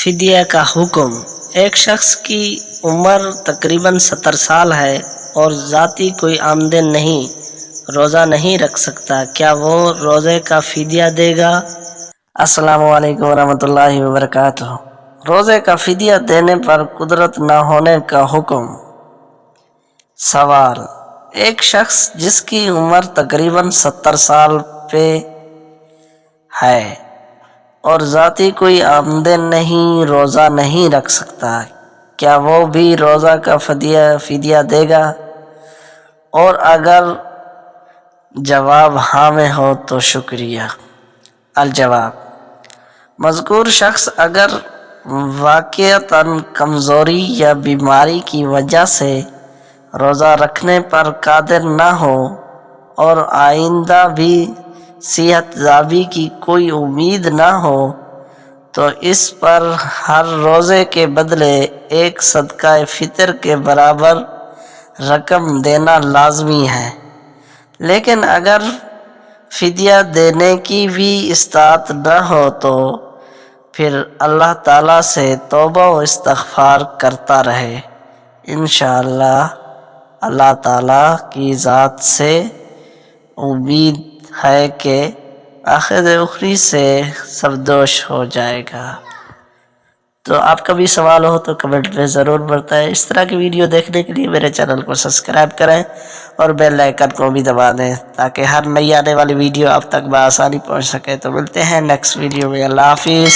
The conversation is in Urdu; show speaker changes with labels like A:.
A: فدیہ کا حکم۔ ایک شخص کی عمر تقریباً 70 سال ہے اور ذاتی کوئی آمدن نہیں، روزہ نہیں رکھ سکتا، کیا وہ روزے کا فدیہ دے گا؟ السلام علیکم ورحمۃ اللہ وبرکاتہ۔ روزے کا فدیہ دینے پر قدرت نہ ہونے کا حکم۔ سوال: ایک شخص جس کی عمر تقریباً 70 سال پہ ہے اور ذاتی کوئی آمدن نہیں، روزہ نہیں رکھ سکتا، کیا وہ بھی روزہ کا فدیہ دے گا؟ اور اگر جواب ہاں میں ہو تو شکریہ۔ الجواب: مذکور شخص اگر واقعتاً کمزوری یا بیماری کی وجہ سے روزہ رکھنے پر قادر نہ ہو اور آئندہ بھی صحت یابی کی کوئی امید نہ ہو تو اس پر ہر روزے کے بدلے ایک صدقہ فطر کے برابر رقم دینا لازمی ہے، لیکن اگر فدیہ دینے کی بھی استطاعت نہ ہو تو پھر اللہ تعالیٰ سے توبہ و استغفار کرتا رہے۔ انشاءاللہ اللہ تعالیٰ کی ذات سے امید ہے کہ آخر اخری سے سبدوش ہو جائے گا۔ تو آپ کا بھی سوال ہو تو کمنٹ میں ضرور بتائیں۔ اس طرح کی ویڈیو دیکھنے کے لیے میرے چینل کو سبسکرائب کریں اور بیل آئیکن کو بھی دبا دیں تاکہ ہر نئی آنے والی ویڈیو آپ تک بآسانی پہنچ سکے۔ تو ملتے ہیں نیکسٹ ویڈیو میں۔ اللہ حافظ۔